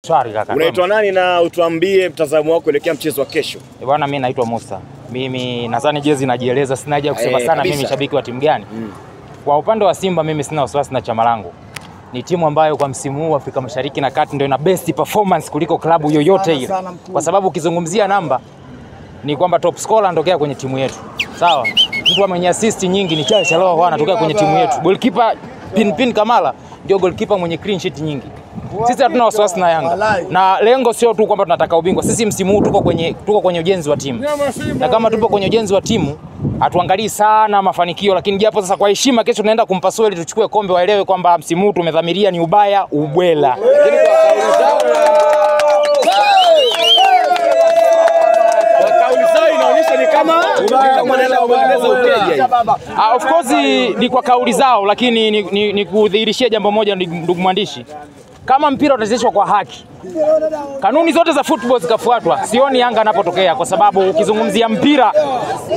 Shwari kaka. Unaitwa nani na utuambie mtazamo wako kuelekea mchezo wa kesho? Bwana mimi naitwa Musa. Mimi nadhani jezi najieleza, sina haja kusema sana mimi shabiki wa timu gani. Kwa upande wa Simba mimi sina wasiwasi na chama langu. Ni timu ambayo kwa msimu huu Afrika Mashariki na Kati ndio ina best performance kuliko klabu yoyote ile. Kwa sababu ukizungumzia namba ni kwamba top scorer anatokea kwenye timu yetu. Sawa? Mtu mwenye assist nyingi ni Charles Ahoua anatokea kwenye timu yetu. Goalkeeper Pinpin Kamala ndio goalkeeper mwenye clean sheet nyingi. Sisi hatuna wasiwasi na Yanga. Na lengo sio tu kwamba tunataka ubingwa. Sisi msimu huu tuko kwenye ujenzi wa timu. Na kama tupo kwenye ujenzi wa timu, hatuangalii sana mafanikio, lakini japo sasa kwa heshima kesho tunaenda kumpasua ili tuchukue kombe, waelewe kwamba msimu huu tumedhamiria ni ubaya ubwela. Of course ni kwa kauli zao, lakini ni kudhihirishia jambo moja ndugu mwandishi. Kama mpira utachezeshwa kwa haki, kanuni zote za football zikafuatwa, sioni Yanga anapotokea, kwa sababu ukizungumzia mpira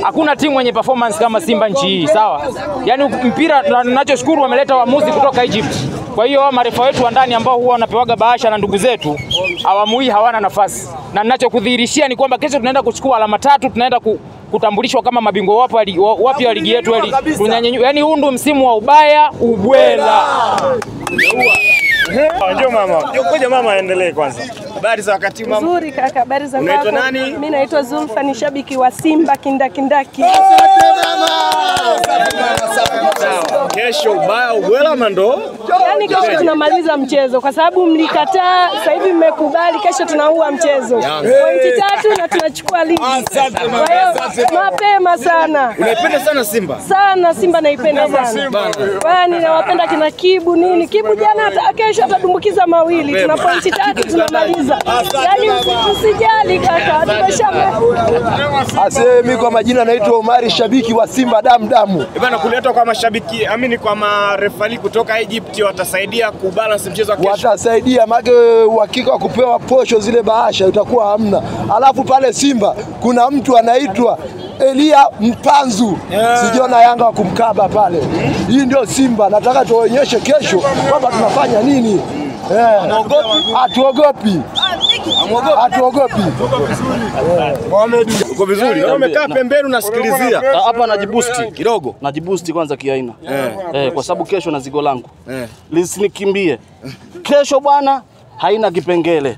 hakuna timu yenye performance kama Simba nchi hii, sawa? Yaani mpira tunachoshukuru wameleta waamuzi kutoka Egypt. Kwa hiyo marefa wetu wa ndani ambao huwa wanapewaga bahasha na ndugu zetu, awamu hii hawana nafasi. Na ninachokudhihirishia ni kwamba kesho tunaenda kuchukua alama 3, tunaenda kutambulishwa kama mabingwa wapi wa ligi yetu, yaani huu ndio msimu wa ubaya ubwela. Njoo mama. Ngoja mama aendelee kwanza. Habari za wakati mama? Nzuri kaka, habari za kwako? Unaitwa nani? Mimi naitwa Zulfa, ni shabiki wa Simba kindakindaki. Kesho ubaya ubwela mando? Yaani kesho tunamaliza mchezo kwa sababu mlikataa, sasa hivi mmekubali, kesho tunaua mchezo. Pointi 3 na tunachukua ligi. Kwa hiyo mapema sana. Unaipenda sana Simba? Sana Simba naipenda sana. Kwani nawapenda kina Kibu nini? Kibu jana kesho atadumbukiza mawili. Tuna pointi 3 tunamaliza. Yaani usijali kaka, tumeshamaliza. Mimi kwa majina naitwa Omari, shabiki wa Simba damu. Bwana, kuletwa kwa mashabiki, amini kwa marefali kutoka Egypt watasaidia kubalance mchezo wa kesho. Watasaidia, maana uhakika wa kupewa posho zile bahasha utakuwa hamna. Alafu pale Simba kuna mtu anaitwa Elia Mpanzu. Sijiona Yanga wa kumkaba pale. Hii ndio Simba, nataka tuonyeshe kesho kwamba tunafanya nini. Hatuogopi. Hatuogopi. Uko vizuri? Umekaa pembeni unasikilizia. Hapa najibusti kidogo. Najibusti kwanza kiaina. Kwa sababu kesho na zigo langu. Lisinikimbie. Kesho bwana haina kipengele.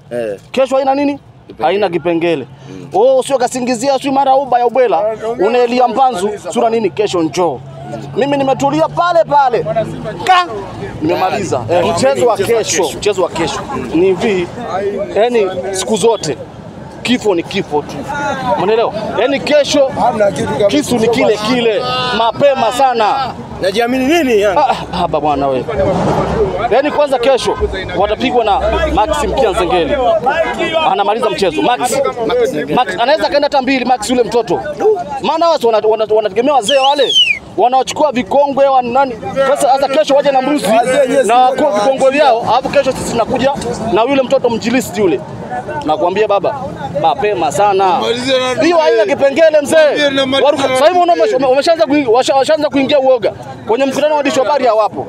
Kesho haina nini? Haina kipengele. Sio kasingizia sio mara ubaya ubwela. Unaelia Mpanzu sura nini? Kesho njoo. Mimi nimetulia pale. Nimemaliza. Mchezo wa kesho. Ni hivi. Yaani siku zote kifo ni kifo tu. Umeelewa? Yaani kesho kisu ni kile mapema sana. Najiamini nini Yanga? Haba bwana wewe. Yaani kwanza kesho watapigwa na Maxim Kianzengeli. Anamaliza mchezo. Max anaweza kaenda hata 2 Max yule mtoto. Maana watu wanategemea wazee wale. Wanaochukua vikongwe wa nani? Sasa kesho waje na mbuzi na kwa vikongwe vyao, alafu kesho sisi tunakuja na yule mtoto mjilisti yule. Nakwambia baba, mapema sana. Hiyo haina kipengele mzee. Sasa hivi umeshaanza kuingia uoga. Kwenye mkutano wa waandishi wa habari hawapo.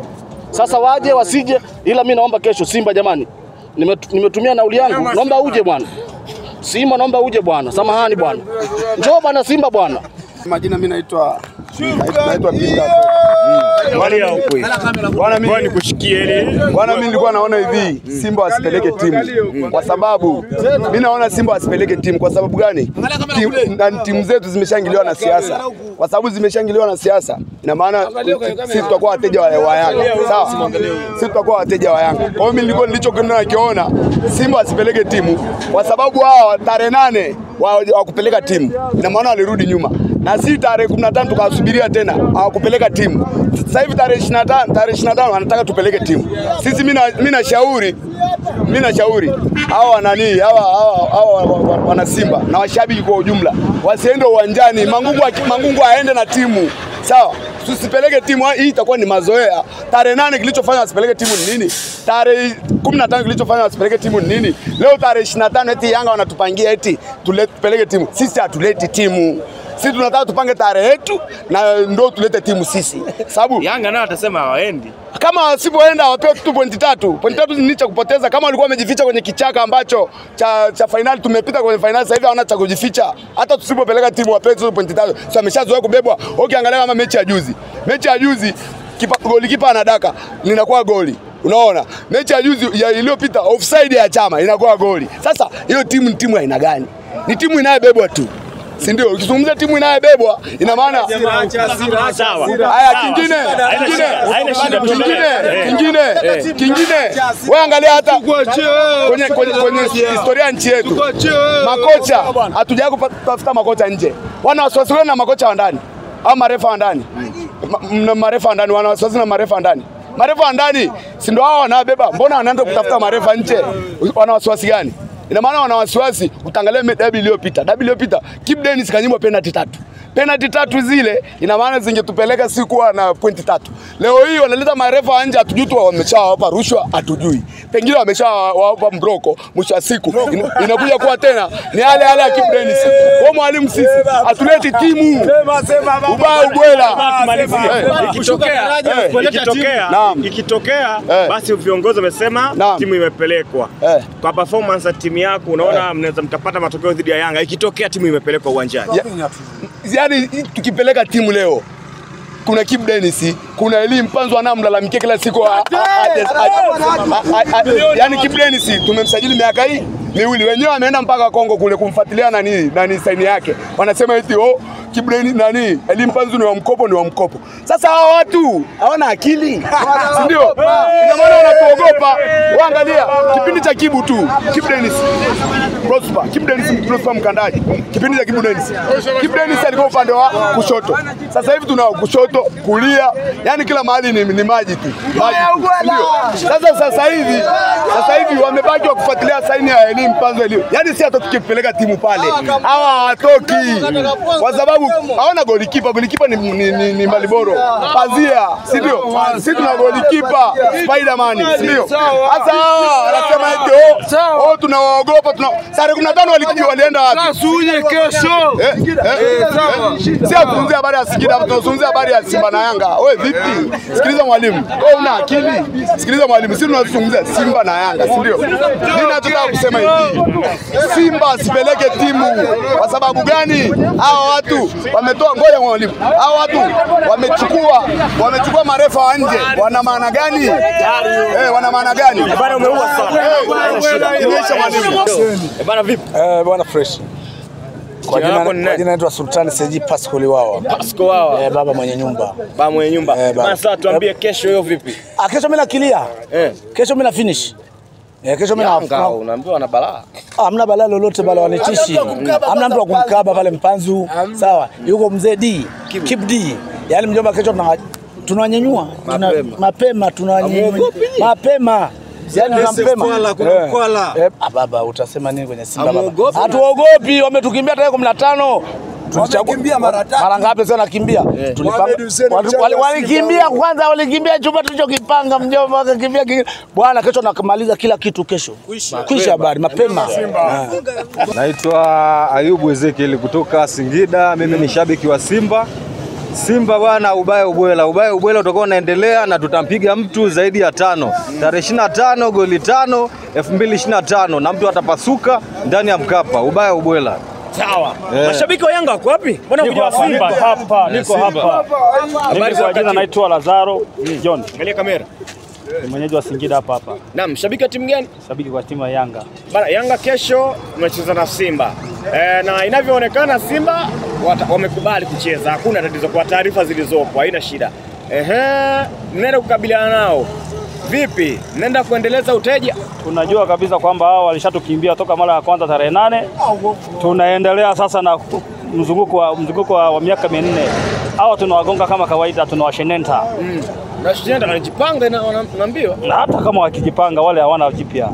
Sasa waje wasije, ila mimi naomba kesho Simba jamani. Nimetumia nauli yangu. Naomba uje bwana. Simba naomba uje bwana. Samahani bwana. Njoo bwana Simba bwana. Majina mimi naitwa Peter. Bwana mimi nikushikie ile. Bwana mimi nilikuwa naona hivi Simba wasipeleke timu. Kwa sababu mimi naona Simba wasipeleke timu kwa sababu gani? Timu zetu zimeshangiliwa na siasa. Kwa sababu zimeshangiliwa na siasa, ina maana sisi tutakuwa wateja wa Yanga. Sawa? Sisi tutakuwa wateja wa Yanga. Kwa hiyo mimi nilichokiona nakiona Simba wasipeleke timu kwa sababu hao tarehe 8 wakupeleka timu. Ina maana walirudi nyuma. Na si tarehe 15 tukasubiria tena hawakupeleka timu. Sasa hivi tarehe 25 wanataka tupeleke timu. Sisi mimi nashauri hawa wana Simba na washabiki kwa ujumla wasiende uwanjani. Mangungu aende na timu. Sawa? Tusipeleke timu hii, itakuwa ni mazoea. Tarehe 8 kilichofanya wasipeleke timu ni nini? Tarehe 15 kilichofanya wasipeleke timu ni nini? Leo tarehe 25 eti Yanga wanatupangia eti tupeleke timu. Sisi hatuleti timu. Sisi tunataka tupange tarehe yetu na ndio tulete timu sisi. Sababu Yanga nao atasema hawaendi. Kama wasipoenda wapewe tu pointi 3. Pointi 3 ni cha kupoteza. Kama walikuwa wamejificha kwenye kichaka ambacho cha finali, tumepita kwenye finali, sasa hivi hawana cha kujificha. Hata tusipopeleka timu wapewe tu pointi 3. Sasa ameshazoea kubebwa. Ukiangalia kama mechi ya juzi. Mechi ya juzi golikipa anadaka linakuwa goli. Unaona? Mechi ya juzi iliyopita offside ya Chama inakuwa goli. Sasa hiyo timu ni timu aina gani? Ni timu inayobebwa tu. Si ndio? Ukizungumzia timu inayobebwa ina maana sawa. Haya kingine. Wewe angalia hata kwenye historia nchi yetu. Makocha hatujawahi kutafuta makocha nje. Wana wasiwasi na makocha wa ndani au marefa wa ndani. Marefa wa ndani wana wasiwasi na marefa wa ndani. Marefa wa ndani si ndio hao wanabeba? Mbona wanaenda kutafuta marefa nje? Wana wasiwasi gani? Ina maana wana wasiwasi. Utangalia dabi iliyopita Kibu Denis kanyimwa penalty 3. Penalty 3 zile ina maana zingetupeleka siku na pointi 3. Leo hii wanaleta marefa nje, hatujui tu wameshawapa rushwa, hatujui. Pengine wameshawapa mbroko, mwisho wa siku inakuja kuwa tena ni yale ya Kibu Denis. Kwa mwalimu sisi hatuleti timu. Ubwela. Ikitokea basi viongozi wamesema timu imepelekwa. Kwa performance ya timu yako unaona mnaweza mkapata matokeo dhidi ya Yanga ikitokea timu imepelekwa uwanjani. Yaani tukipeleka timu leo kuna Kibu Denis, kuna Eli Mpanzu anamlalamikia kila siku. Yaani Kibu Denis tumemsajili miaka hii miwili, wenyewe ameenda mpaka Kongo kule kumfuatilia nani saini yake. Wanasema eti Kibu Denis Eli Mpanzu ni wa mkopo. Sasa hawa watu hawana akili. Si ndio? Ina maana wanatuogopa. Waangalia kipindi cha Kibu tu. Kibu Denis Prosper Mkandaji. Kipindi cha Kibu Denis. Kibu Denis alikuwa upande wa kushoto. Sasa hivi tuna kushoto, kulia, yani kila mahali ni maji tu. Ndio. Sasa hivi wamebaki kufuatilia saini ya Eli Mpanzu. Yaani si hata tukipeleka timu pale hawa hawatoki. Kwa sababu hawana golikipa ni Maliboro. Pazia, si ndio? Sisi tuna golikipa Spiderman, si ndio? Sasa anasema eti tunawaogopa tarehe 15 walienda wapi? Sasa uje kesho. Si tunazungumzia habari ya Singida, tunazungumzia habari ya Simba na Yanga. Wewe vipi? Sikiliza mwalimu. Wewe una akili? Sikiliza mwalimu, sisi tunazungumzia Simba na Yanga, si ndio? Mimi nataka kusema hivi. Simba asipeleke timu. Kwa sababu gani? Hao watu wametoa, ngoja mwalimu. Hao watu wamechukua marefa wa nje. Wana maana gani? Wana maana gani? Bana umeua sana. Imeisha mwalimu. Bana vipi? Bwana fresh. Kwa jina naitwa Sultani Seji Pascal Wawa. Pascal Wawa. Baba mwenye nyumba. Baba mwenye nyumba. Sasa tuambie kesho hiyo vipi? Kesho mimi nakilia. Kesho mimi na finish. Kesho mimi na unaambiwa na balaa. Hamna balaa lolote, bala wanitishi. Hamna mtu wa kumkaba pale Mpanzu. Sawa. Yuko mzee D, Kibu D. Yaani mjomba kesho tunanyanyua. Mapema tunanyanyua. Mapema. Yaani Mkwala. Baba utasema nini kwenye Simba baba? Hatuogopi, wametukimbia tarehe 15. Tulikimbia mara ngapi sana nakimbia? Walikimbia chumba tulichokipanga mjomba, wakakimbia. Bwana kesho nakamaliza kila kitu kesho. Kwisha habari mapema. Naitwa Ayubu Ezekiel kutoka Singida. Mimi ni shabiki wa Simba. Simba bwana, ubaya ubwela utakuwa unaendelea na tutampiga mtu zaidi ya 5. Tarehe 25 goli 5 2025 na mtu atapasuka ndani ya Mkapa. Ubaya ubwela. Sawa. Mashabiki wa Yanga wako wapi? Mbona kuja Simba hapa? Niko hapa. Habari za jina, naitwa Lazaro John. Angalia kamera. Ni mwenyeji wa Singida hapa. Naam, shabiki wa timu gani? Shabiki kwa timu ya Yanga. Bana, Yanga kesho tunacheza na Simba. Na inavyoonekana Simba wamekubali kucheza. Hakuna tatizo kwa taarifa zilizopo, haina shida. Mnaenda kukabiliana nao. Vipi? Mnaenda kuendeleza uteja? Tunajua kabisa kwamba hao walishatukimbia toka mara ya kwanza tarehe 8. Tunaendelea sasa na mzunguko wa miaka 4. Hao tunawagonga kama kawaida, tunawashenenta. Na shenenta wanajipanga na wanaambiwa. Na hata kama wakijipanga wale hawana jipya.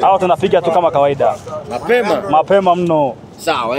Hao tunapiga tu kama kawaida. Mapema mno. Sawa,